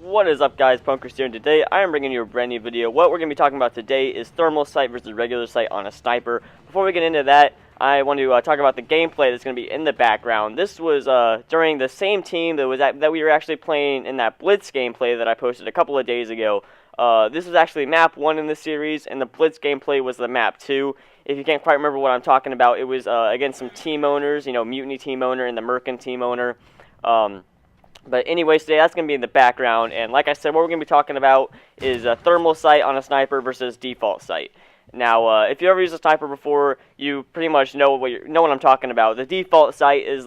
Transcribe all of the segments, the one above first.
What is up, guys? Punkerzz here, and today I am bringing you a brand new video. What we're going to be talking about today is thermal sight versus regular sight on a sniper. Before we get into that, I want to talk about the gameplay that's going to be in the background. This was during the same team that we were actually playing in that Blitz gameplay that I posted a couple of days ago. This was actually map 1 in the series, and the Blitz gameplay was the map 2. If you can't quite remember what I'm talking about, it was against some team owners, Mutiny team owner and the Merkin team owner. But anyways, today that's going to be in the background, and like I said, what we're going to be talking about is thermal sight on a sniper versus default sight. Now, if you ever used a sniper before, you pretty much know what I'm talking about. The default sight is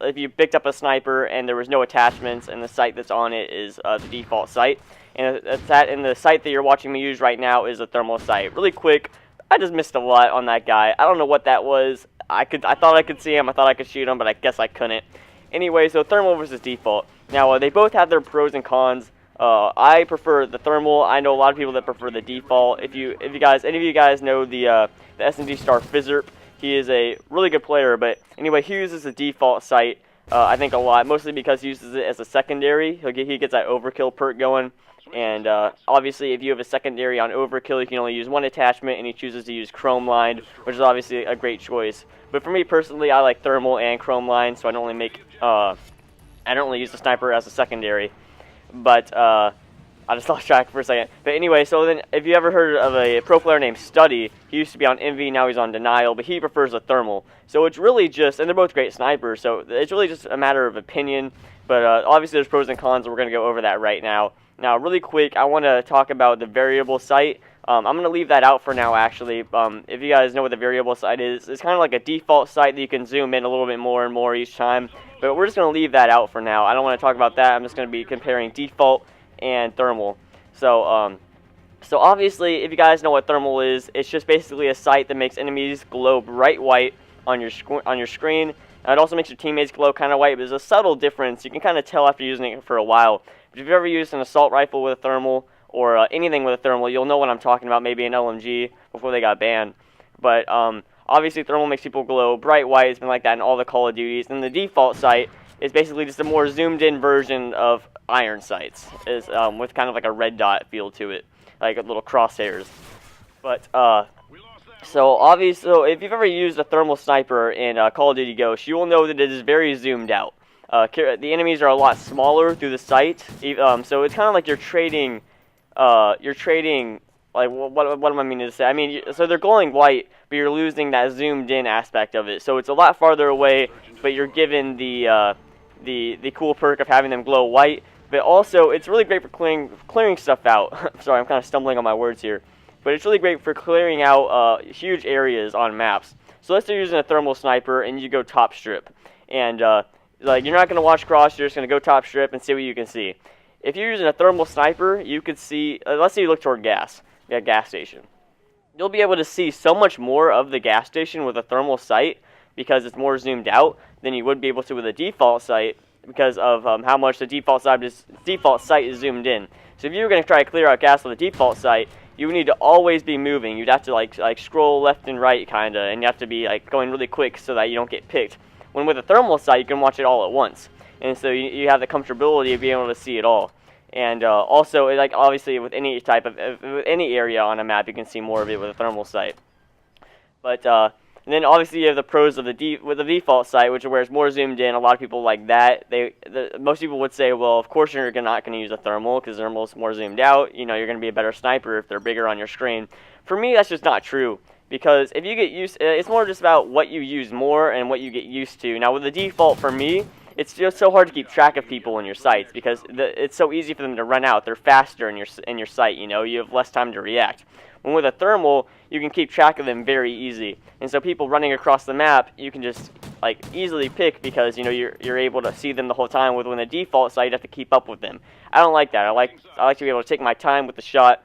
if you picked up a sniper and there was no attachments, and the sight that's on it is the default sight. And the sight that you're watching me use right now is a thermal sight. Really quick, I just missed a lot on that guy. I don't know what that was. I thought I could see him. I thought I could shoot him, but I guess I couldn't. Anyway, so thermal versus default. Now, they both have their pros and cons. I prefer the thermal. I know a lot of people that prefer the default. If any of you guys know the S&D star Fizzerp, he is a really good player. But anyway, he uses the default sight, I think, a lot, mostly because he uses it as a secondary. He gets that overkill perk going. And obviously, if you have a secondary on overkill, you can only use one attachment, and he chooses to use chrome lined, which is obviously a great choice. But for me personally, I like thermal and chrome lined, so I don't really use the sniper as a secondary. But I just lost track for a second. But anyway, so then if you ever heard of a pro player named Study, he used to be on Envy, now he's on Denial, but he prefers the thermal. So it's really just, and they're both great snipers, so it's really just a matter of opinion. But obviously there's pros and cons, and we're going to go over that right now. Now, really quick, I want to talk about the variable sight. I'm going to leave that out for now, actually. If you guys know what the variable sight is, it's kind of like a default sight that you can zoom in a little bit more and more each time. But we're just going to leave that out for now. I don't want to talk about that. I'm just going to be comparing default and thermal. So obviously, if you guys know what thermal is, it's just basically a sight that makes enemies glow bright white on your screen. It also makes your teammates glow kind of white, but there's a subtle difference. You can kind of tell after using it for a while. But if you've ever used an assault rifle with a thermal, or anything with a thermal, you'll know what I'm talking about, maybe an MLG before they got banned. But obviously thermal makes people glow bright white. It's been like that in all the Call of Duties. And the default sight is basically just a more zoomed in version of iron sights, with kind of like a red dot feel to it, like little crosshairs. But so if you've ever used a thermal sniper in Call of Duty Ghosts, you will know that it is very zoomed out. The enemies are a lot smaller through the sight, so it's kind of like you're trading, like, what am I meaning to say? I mean, so they're glowing white, but you're losing that zoomed in aspect of it. So it's a lot farther away, but you're given the cool perk of having them glow white. But also, it's really great for clearing stuff out. Sorry, I'm kind of stumbling on my words here. But it's really great for clearing out huge areas on maps. So let's say you're using a thermal sniper and you go top strip. And like, you're not going to watch cross, you're just going to go top strip and see what you can see. If you're using a thermal sniper, you could see, let's say you look toward gas station. You'll be able to see so much more of the gas station with a thermal sight because it's more zoomed out than you would be able to with a default sight because of how much the default sight is zoomed in. So if you were going to try to clear out gas with a default sight, you would need to always be moving. You'd have to like scroll left and right kind of, and you have to be like going really quick so that you don't get picked. When with a thermal sight, you can watch it all at once. And so you have the comfortability of being able to see it all. And also, like, obviously, with any type of any area on a map, you can see more of it with a thermal sight. But and then obviously you have the pros of the default sight, which is where it's more zoomed in. A lot of people like that. Most people would say, well, of course you're not going to use a thermal because thermal's more zoomed out. You're going to be a better sniper if they're bigger on your screen. For me, that's just not true. Because if you get used, it's more just about what you use more and what you get used to. Now, with the default, for me, it's just so hard to keep track of people in your sights because it's so easy for them to run out. They're faster in your sight. You have less time to react. When with a thermal, you can keep track of them very easy. And so people running across the map, you can just like easily pick because you're able to see them the whole time. With when the default sight, you have to keep up with them. I don't like that. I like to be able to take my time with the shot,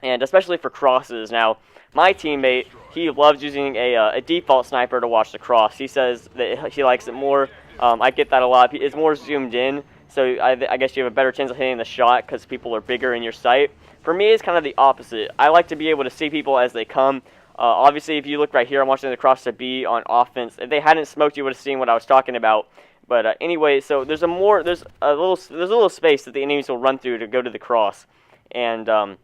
and especially for crosses. Now, my teammate, he loves using a default sniper to watch the cross. He says that he likes it more. I get that a lot. It's more zoomed in, so I guess you have a better chance of hitting the shot because people are bigger in your sight. For me, it's kind of the opposite. I like to be able to see people as they come. Obviously, if you look right here, I'm watching the cross to B on offense. If they hadn't smoked, you would have seen what I was talking about. But anyway, so there's a little space that the enemies will run through to go to the cross, and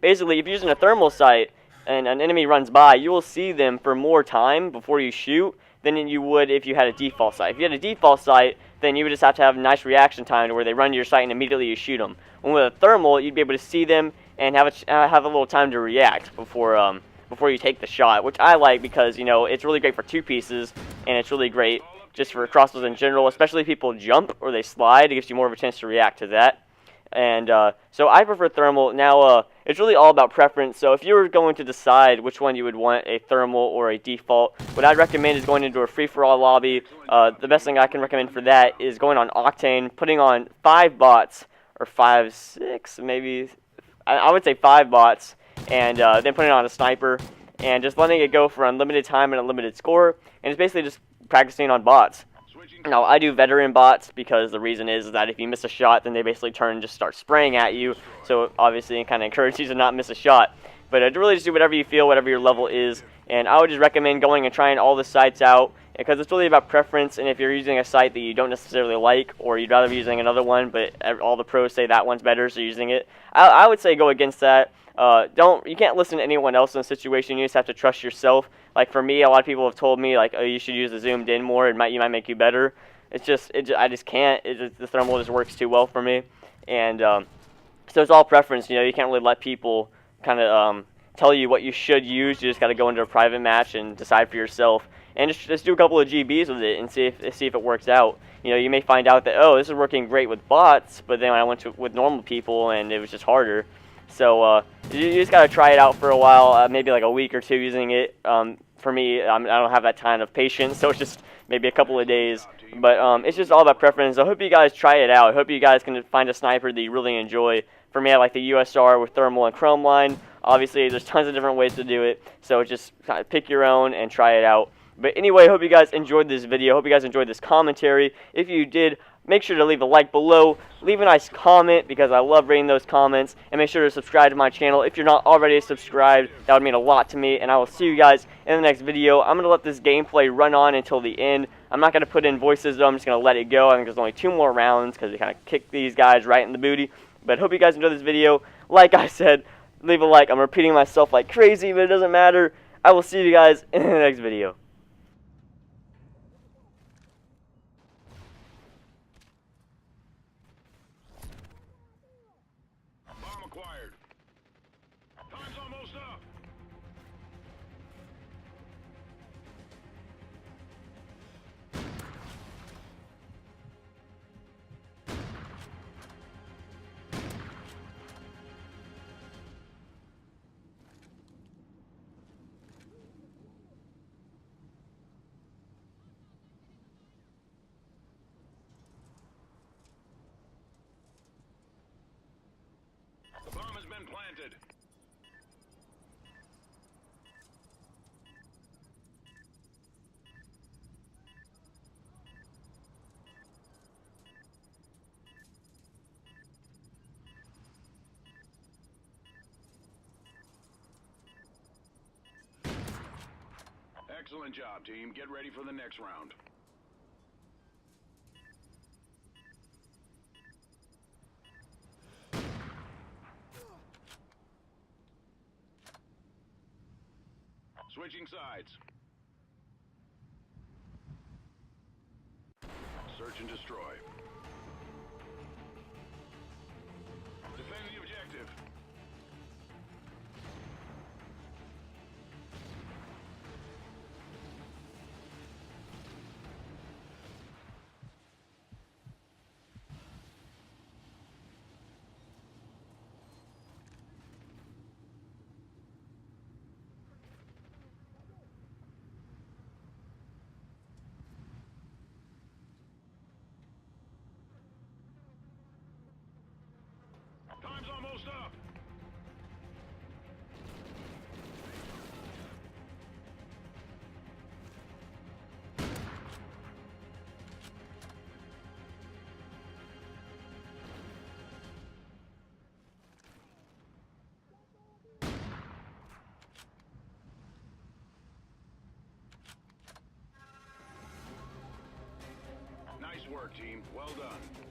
basically, if you're using a thermal sight and an enemy runs by, you will see them for more time before you shoot than you would if you had a default sight. If you had a default sight, then you would just have to have a nice reaction time to where they run to your sight and immediately you shoot them. When with a thermal, you'd be able to see them and have a little time to react before you take the shot, which I like because, you know, it's really great for two pieces, and it's really great just for crossbows in general, especially if people jump or they slide. It gives you more of a chance to react to that. And so I prefer thermal. Now, it's really all about preference. So if you were going to decide which one you would want, a thermal or a default, what I'd recommend is going into a free-for-all lobby. The best thing I can recommend for that is going on Octane, putting on 5 bots, or 5, 6, maybe, I would say 5 bots, and then putting on a sniper, and just letting it go for unlimited time and unlimited score, and it's basically just practicing on bots. Now, I do veteran bots because the reason is that if you miss a shot, then they basically turn and just start spraying at you. So, obviously, it kind of encourages you to not miss a shot. But really just do whatever you feel, whatever your level is. And I would just recommend going and trying all the sites out because it's really about preference. And if you're using a site that you don't necessarily like, or you'd rather be using another one, but all the pros say that one's better, so you're using it, I would say go against that. You can't listen to anyone else in a situation. You just have to trust yourself. Like for me, a lot of people have told me like, oh, you should use the zoomed in more. You might make you better. I just can't. The thermal just works too well for me. And so it's all preference. You know, you can't really let people kind of tell you what you should use. You just got to go into a private match and decide for yourself. And just do a couple of GBs with it and see if it works out. You know, you may find out that, oh, this is working great with bots, but then when I went with normal people and it was just harder. So you just got to try it out for a while, maybe like a week or two using it. For me, I don't have that kind of patience, so it's just maybe a couple of days. But it's just all about preference. I hope you guys try it out. I hope you guys can find a sniper that you really enjoy. For me, I like the USR with thermal and chrome line. Obviously, there's tons of different ways to do it, so just kind of pick your own and try it out. But anyway, I hope you guys enjoyed this video. I hope you guys enjoyed this commentary. If you did, make sure to leave a like below. Leave a nice comment because I love reading those comments. And make sure to subscribe to my channel. If you're not already subscribed, that would mean a lot to me. And I will see you guys in the next video. I'm going to let this gameplay run on until the end. I'm not going to put in voices, though. I'm just going to let it go. I think there's only 2 more rounds because they kind of kick these guys right in the booty. But hope you guys enjoyed this video. Like I said, leave a like. I'm repeating myself like crazy, but it doesn't matter. I will see you guys in the next video. Acquired. Time's almost up. The bomb has been planted. Excellent job, team. Get ready for the next round. Switching sides. Search and destroy. Defend the objective. Time's almost up. work, team. Well done.